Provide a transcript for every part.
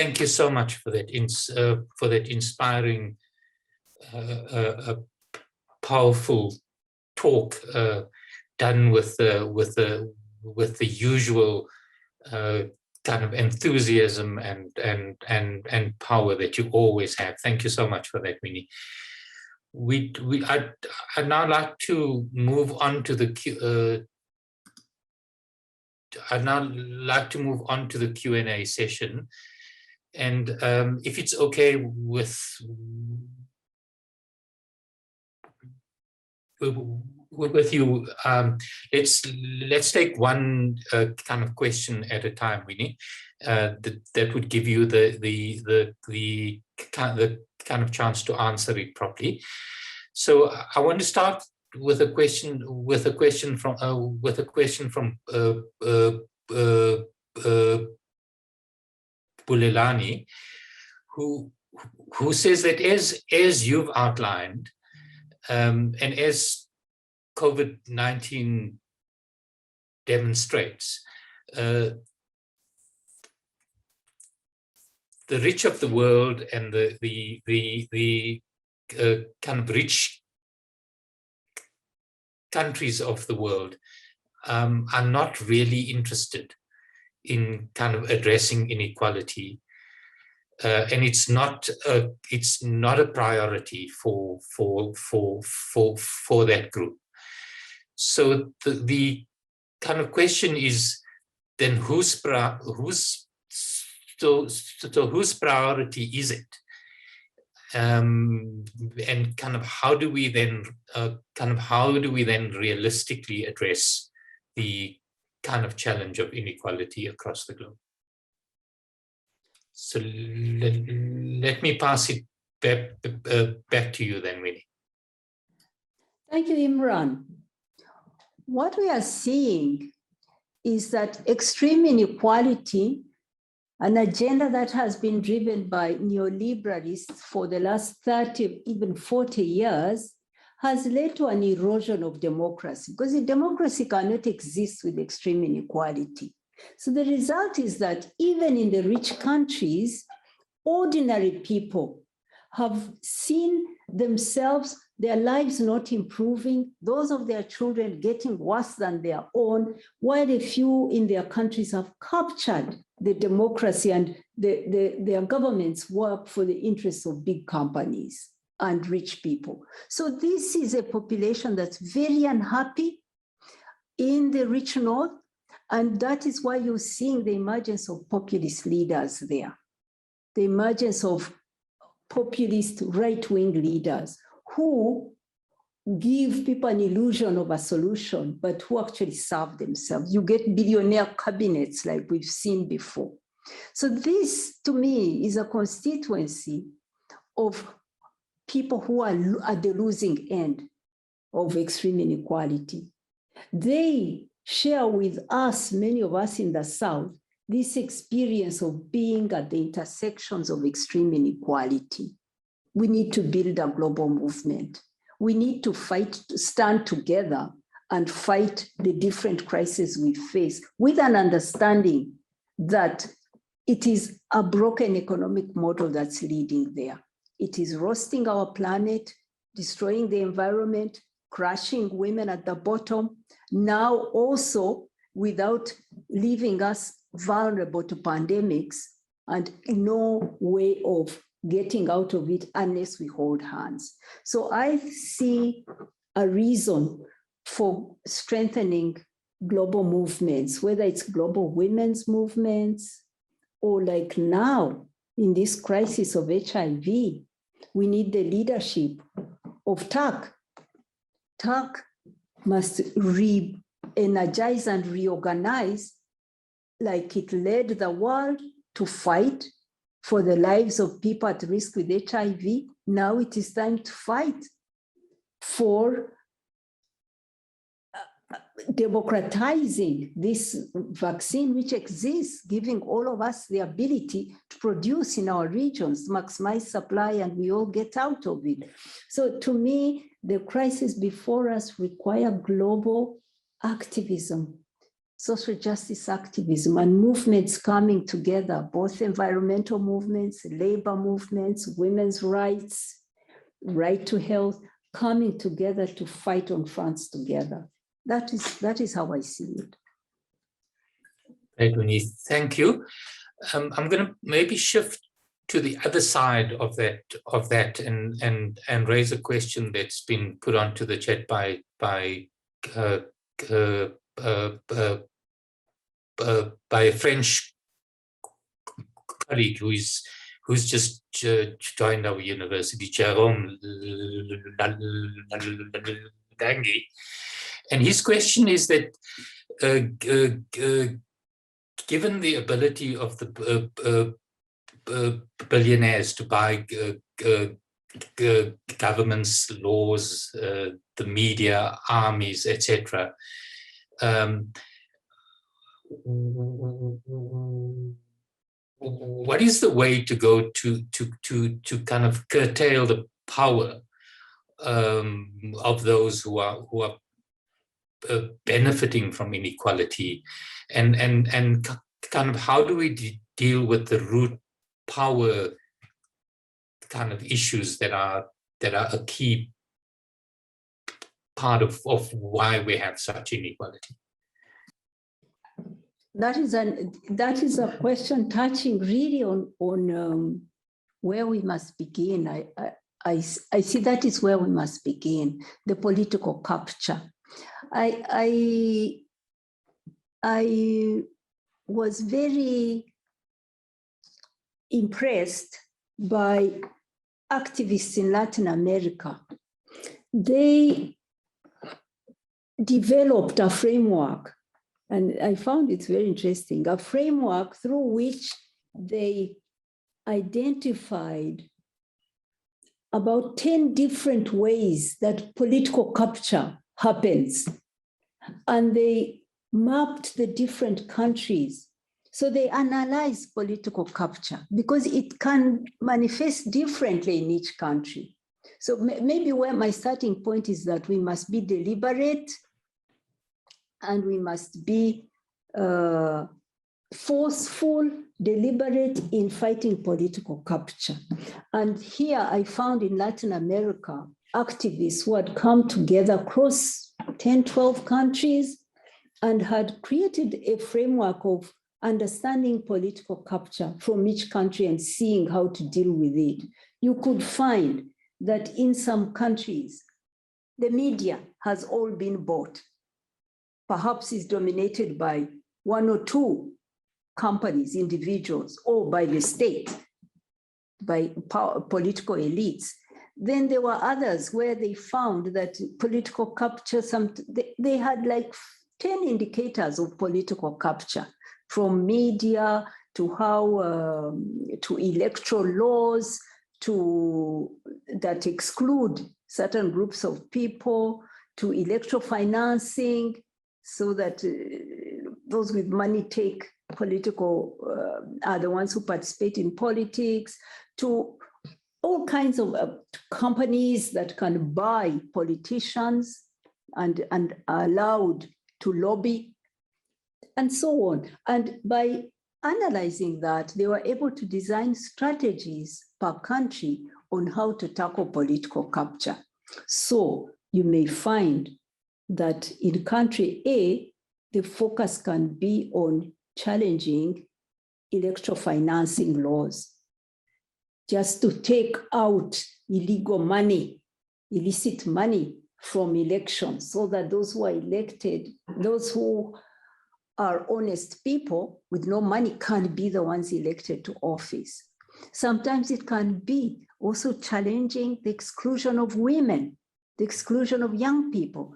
thank you so much for that inspiring, powerful talk done with the usual kind of enthusiasm and power that you always have. Thank you so much for that, Winnie. I'd now like to move on to the Q&A session, and if it's okay with you, let's take one kind of question at a time, Winnie. That would give you the kind of chance to answer it properly. So I want to start with a question from Bulelani, who says that as you've outlined, and as COVID-19 demonstrates, the rich of the world and the kind of rich countries of the world are not really interested in kind of addressing inequality, and it's not a priority for that group. So the kind of question is then whose priority is it? And kind of how do we then realistically address the kind of challenge of inequality across the globe? So let me pass it back to you then, Winnie. Thank you, Imran. What we are seeing is that extreme inequality, an agenda that has been driven by neoliberalists for the last 30, even 40 years, has led to an erosion of democracy, because a democracy cannot exist with extreme inequality. So the result is that even in the rich countries, ordinary people have seen themselves, their lives not improving, those of their children getting worse than their own, while a few in their countries have captured the democracy and their governments work for the interests of big companies and rich people. So this is a population that's very unhappy in the rich north, and that is why you're seeing the emergence of populist leaders there, the emergence of populist right-wing leaders who give people an illusion of a solution, but who actually serve themselves. You get billionaire cabinets like we've seen before. So this, to me, is a constituency of people who are at the losing end of extreme inequality. They share with us, many of us in the South, this experience of being at the intersections of extreme inequality. We need to build a global movement. We need to stand together and fight the different crises we face with an understanding that it is a broken economic model that's leading there. It is roasting our planet, destroying the environment, crushing women at the bottom, now also without leaving us vulnerable to pandemics, and no way of getting out of it unless we hold hands. So I see a reason for strengthening global movements, whether it's global women's movements, or like now in this crisis of HIV, we need the leadership of TAC. TAC must re-energize and reorganize like it led the world to fight for the lives of people at risk with HIV. Now it is time to fight for democratizing this vaccine which exists, giving all of us the ability to produce in our regions, maximize supply, and we all get out of it. So to me, the crisis before us require global activism, social justice activism and movements coming together, both environmental movements, labor movements, women's rights, right to health, coming together to fight on fronts together. That is how I see it. Right, Winnie, thank you. I'm going to maybe shift to the other side of that and raise a question that's been put onto the chat by a French colleague who's just joined our university, Jerome Dangi. And his question is that given the ability of the billionaires to buy governments, laws, the media, armies, etc., what is the way to go to kind of curtail the power of those who are benefiting from inequality, and kind of how do we deal with the root power kind of issues that are a key part of why we have such inequality? That is a question touching really on where we must begin. I see that is where we must begin, the political capture. I was very impressed by activists in Latin America. They developed a framework, and I found it very interesting, a framework through which they identified about 10 different ways that political capture happens. And they mapped the different countries. So they analyzed political capture because it can manifest differently in each country. So maybe where my starting point is that we must be deliberate and we must be forceful, deliberate in fighting political capture. And here I found in Latin America, activists who had come together across 10, 12 countries and had created a framework of understanding political capture from each country and seeing how to deal with it. You could find that in some countries, the media has all been bought. Perhaps is dominated by one or two companies, individuals, or by the state, by political elites. Then there were others where they found that political capture, they had like 10 indicators of political capture, from media to how, to electoral laws, that exclude certain groups of people, to electoral financing, so that those with money take political, are the ones who participate in politics, to all kinds of companies that can buy politicians and are allowed to lobby, and so on. And by analyzing that, they were able to design strategies per country on how to tackle political capture. So you may find that in country A, the focus can be on challenging electoral financing laws, just to take out illegal money, illicit money from elections, so that those who are elected, those who are honest people with no money, can't be the ones elected to office. Sometimes it can be also challenging the exclusion of women, the exclusion of young people.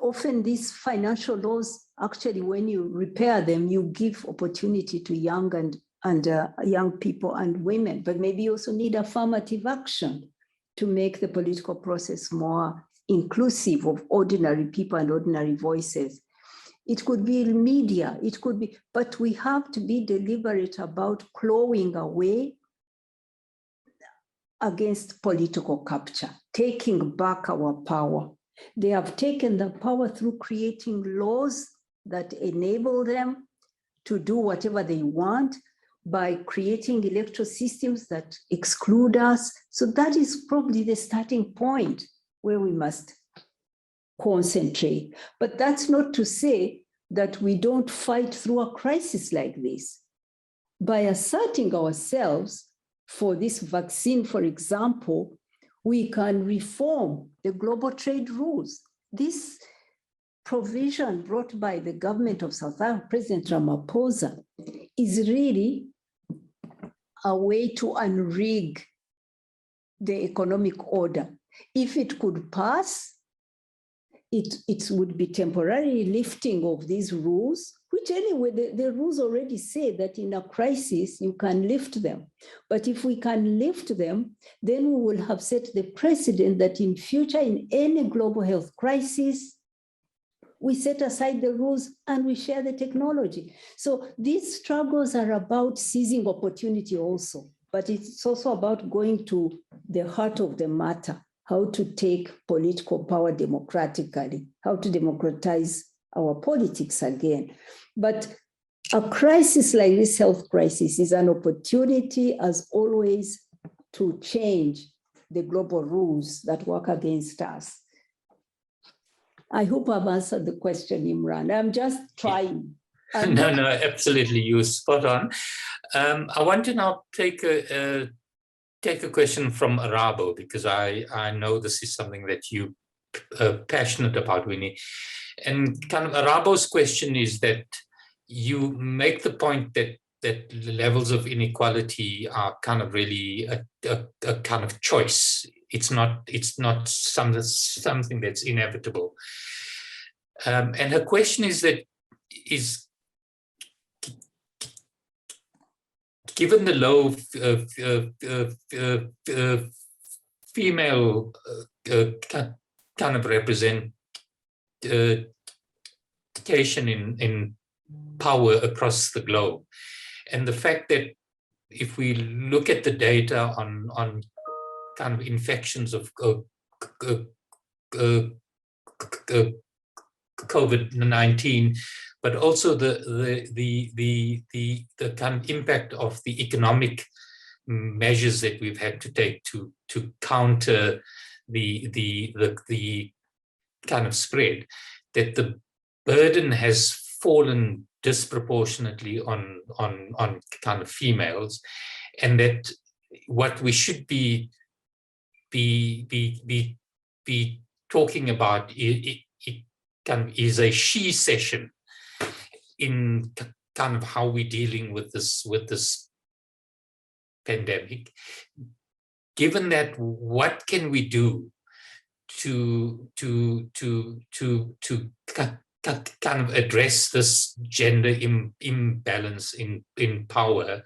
Often these financial laws, actually, when you repair them, you give opportunity to young and young people and women, but maybe you also need affirmative action to make the political process more inclusive of ordinary people and ordinary voices. It could be media, it could be, but we have to be deliberate about clawing away against political capture, taking back our power. They have taken the power through creating laws that enable them to do whatever they want by creating electoral systems that exclude us. So that is probably the starting point where we must concentrate. But that's not to say that we don't fight through a crisis like this. By asserting ourselves for this vaccine, for example, we can reform the global trade rules. This provision brought by the government of South Africa, President Ramaphosa, is really a way to unrig the economic order. If it could pass, it would be temporary lifting of these rules, which anyway, the rules already say that in a crisis, you can lift them. But if we can lift them, then we will have set the precedent that in future, in any global health crisis, we set aside the rules and we share the technology. So these struggles are about seizing opportunity also, but it's also about going to the heart of the matter, how to take political power democratically, how to democratize our politics again. But a crisis like this health crisis is an opportunity, as always, to change the global rules that work against us. I hope I've answered the question, Imran. I'm just trying. No, absolutely. You're spot on. I want to now take a question from Arabo, because I know this is something that you are passionate about, Winnie. And kind of Arabo's question is that you make the point that levels of inequality are kind of really a kind of choice. It's not something that's inevitable. And her question is given the low female kind of representation in power across the globe, and the fact that if we look at the data on kind of infections of COVID-19, but also the kind of impact of the economic measures that we've had to take to counter the kind of spread, that the burden has fallen disproportionately on kind of females, and that what we should be talking about is a she session in kind of how we're dealing with this pandemic. Given that, what can we do to kind of address this gender imbalance in power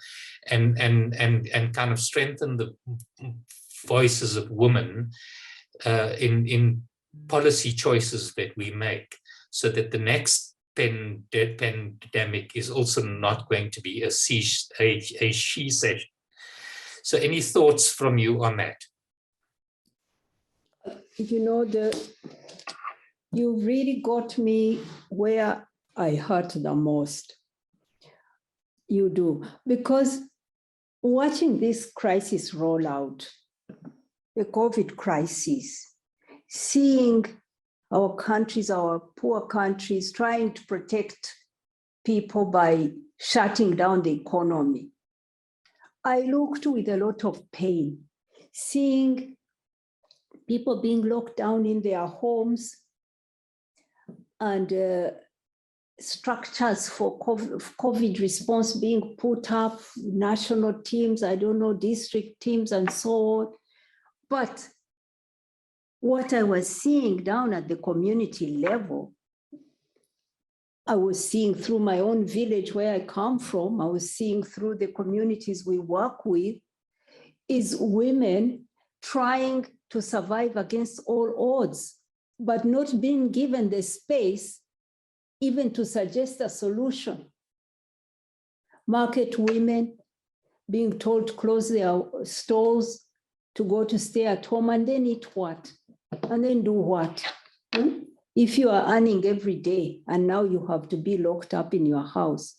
and kind of strengthen the voices of women in policy choices that we make, so that the next pandemic is also not going to be a she session? So any thoughts from you on that? You know, you really got me where I hurt the most. You do, because watching this crisis roll out, the COVID crisis, seeing our countries, our poor countries, trying to protect people by shutting down the economy, I looked with a lot of pain, seeing people being locked down in their homes and structures for COVID response being put up, national teams, I don't know, district teams and so on. But what I was seeing down at the community level, I was seeing through my own village where I come from, I was seeing through the communities we work with, is women trying to survive against all odds, but not being given the space even to suggest a solution. Market women being told to close their stores, to go to stay at home, and then eat what? And then do what? If you are earning every day and now you have to be locked up in your house,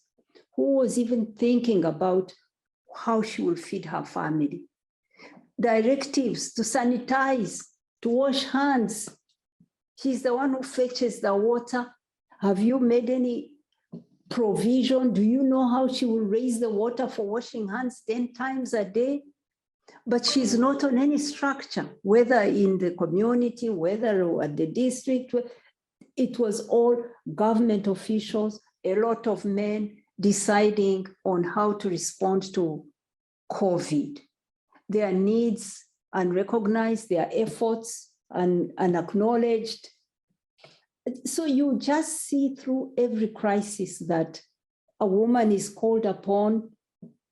who was even thinking about how she will feed her family? Directives to sanitize, to wash hands. She's the one who fetches the water. Have you made any provision? Do you know how she will raise the water for washing hands 10 times a day? But she's not on any structure, whether in the community, whether at the district. It was all government officials, a lot of men deciding on how to respond to COVID. Their needs unrecognized, their efforts unacknowledged. So you just see through every crisis that a woman is called upon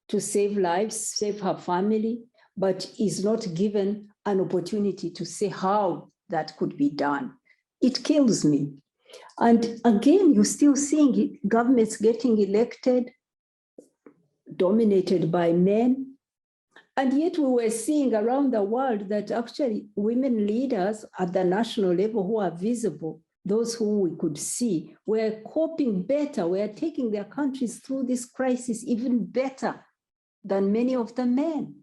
to save lives, save her family, but is not given an opportunity to say how that could be done. It kills me. And again, you're still seeing governments getting elected, dominated by men. And yet we were seeing around the world that actually women leaders at the national level who are visible, those who we could see, were coping better, were taking their countries through this crisis even better than many of the men.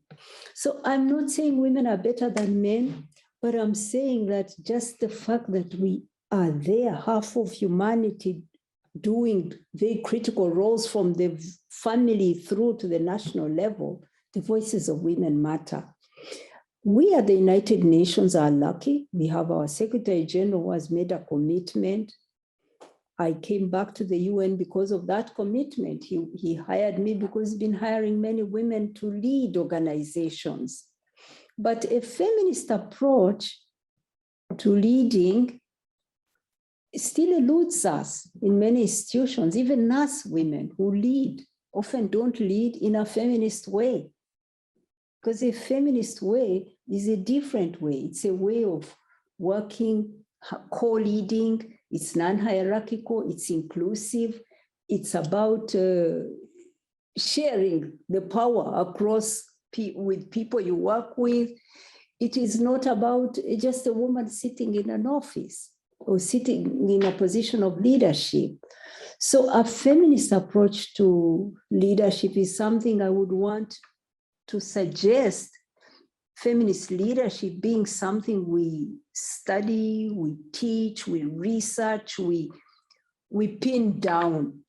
So I'm not saying women are better than men, but I'm saying that just the fact that we are there, half of humanity doing very critical roles from the family through to the national level, the voices of women matter. We at the United Nations are lucky. We have our Secretary General who has made a commitment. I came back to the UN because of that commitment. He hired me because he's been hiring many women to lead organizations. But a feminist approach to leading still eludes us in many institutions. Even us women who lead often don't lead in a feminist way, because a feminist way is a different way. It's a way of working, co-leading. It's non-hierarchical, it's inclusive. It's about sharing the power across with people you work with. It is not about just a woman sitting in an office or sitting in a position of leadership. So a feminist approach to leadership is something I would want to suggest. Feminist leadership being something we study, we teach, we research, we pin down,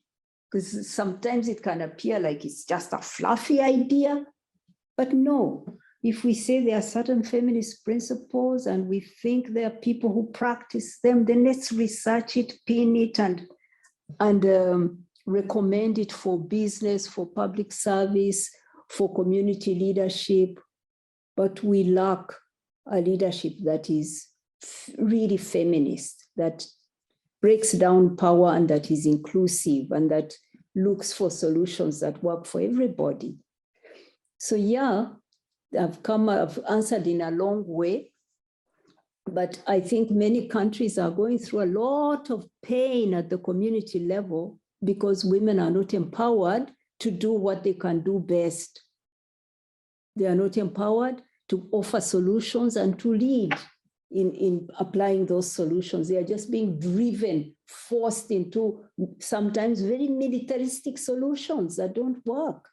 because sometimes it can appear like it's just a fluffy idea, but no. If we say there are certain feminist principles and we think there are people who practice them, then let's research it, pin it, and recommend it for business, for public service, for community leadership. But we lack a leadership that is really feminist, that breaks down power and that is inclusive and that looks for solutions that work for everybody. So yeah, I've answered in a long way, but I think many countries are going through a lot of pain at the community level because women are not empowered to do what they can do best. They are not empowered to offer solutions and to lead in applying those solutions. They are just being driven, forced into sometimes very militaristic solutions that don't work.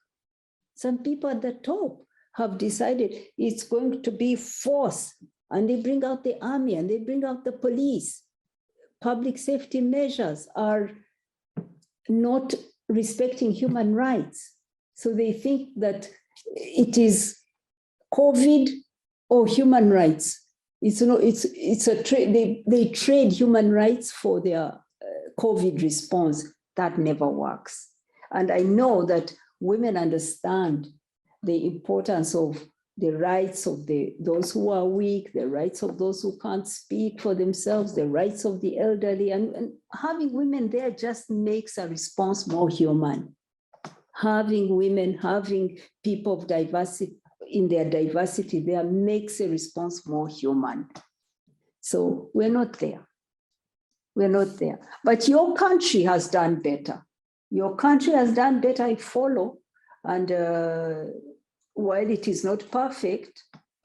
Some people at the top have decided it's going to be force, and they bring out the army and they bring out the police. Public safety measures are not respecting human rights. So they think that it is COVID or human rights. It's a trade. They trade human rights for their COVID response. That never works. And I know that women understand the importance of the rights of those who are weak, the rights of those who can't speak for themselves, the rights of the elderly. And having women there just makes a response more human. Having women, having people of diversity, in their diversity there makes a response more human. So we're not there. We're not there. But your country has done better. Your country has done better, I follow. And while it is not perfect,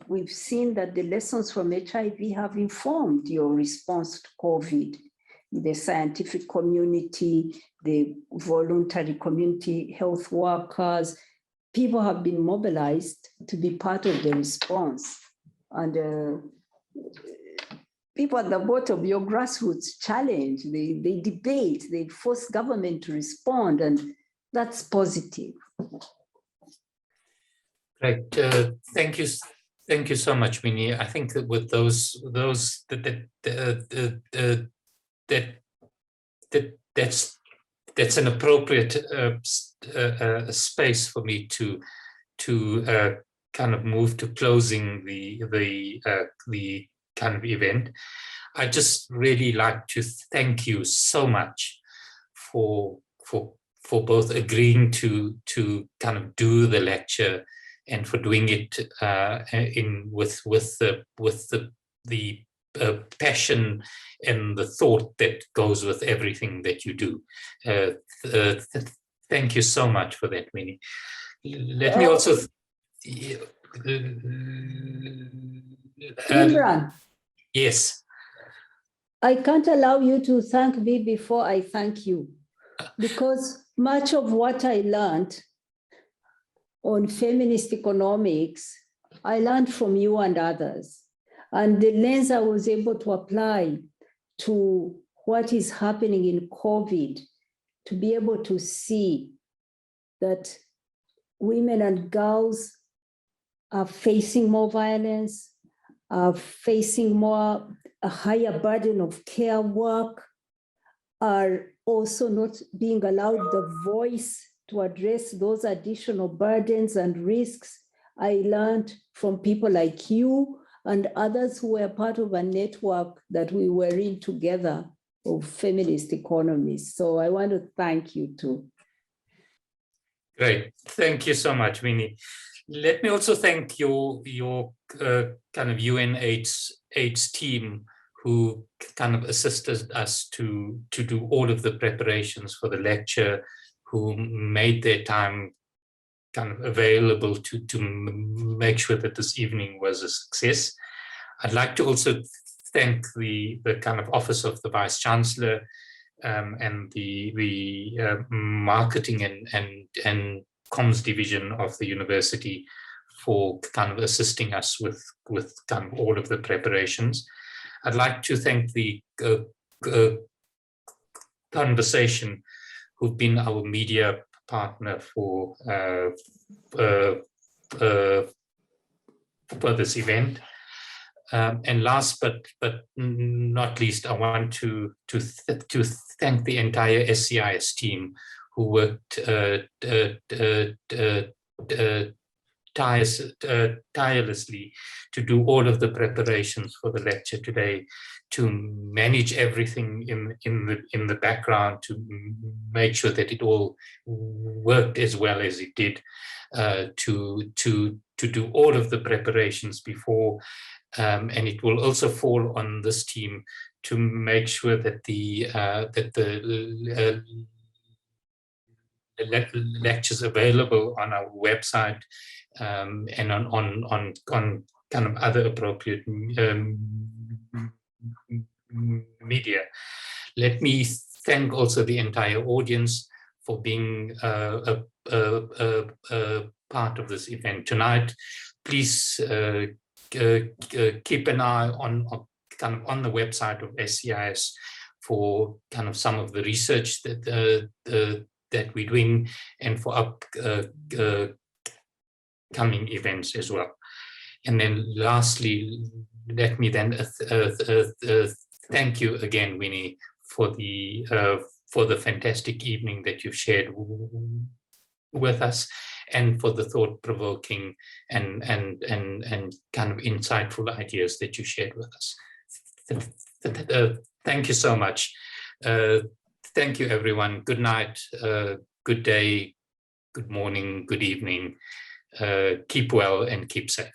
we've seen that the lessons from HIV have informed your response to COVID. the scientific community, the voluntary community, health workers. People have been mobilized to be part of the response. And people at the bottom, your grassroots challenge, they debate, they force government to respond, and that's positive. Right. Thank you. Thank you so much, Winnie. I think that with that's an appropriate space for me to kind of move to closing the kind of event. I just really like to thank you so much for both agreeing to kind of do the lecture and for doing it with the passion and the thought that goes with everything that you do. Thank you so much for that, Winnie. Let me also. Imran, yes. I can't allow you to thank me before I thank you, because much of what I learned on feminist economics, I learned from you and others. And the lens I was able to apply to what is happening in COVID, to be able to see that women and girls are facing more violence, are facing a higher burden of care work, are also not being allowed the voice to address those additional burdens and risks. I learned from people like you and others who were part of a network that we were in together of feminist economies. So I want to thank you too. Great. Thank you so much, Winnie. Let me also thank your kind of UNAIDS team who kind of assisted us to do all of the preparations for the lecture, who made their time kind of available to make sure that this evening was a success. I'd like to also thank the kind of Office of the Vice Chancellor and the marketing and comms division of the university for kind of assisting us with kind of all of the preparations. I'd like to thank the Conversation, who've been our media partner for this event. And last but not least, I want to thank the entire SCIS team who worked tirelessly to do all of the preparations for the lecture today, to manage everything in the background, to make sure that it all worked as well as it did, to do all of the preparations before. And it will also fall on this team to make sure that the lectures available on our website and on kind of other appropriate media. Let me thank also the entire audience for being a part of this event tonight. Please keep an eye on kind of on the website of SCIS for kind of some of the research that we're doing and for upcoming events as well. And then lastly, let me then thank you again, Winnie, for the fantastic evening that you've shared with us, and for the thought-provoking and kind of insightful ideas that you shared with us. Thank you so much. Thank you, everyone. Good night, good day, good morning, good evening. Keep well and keep safe.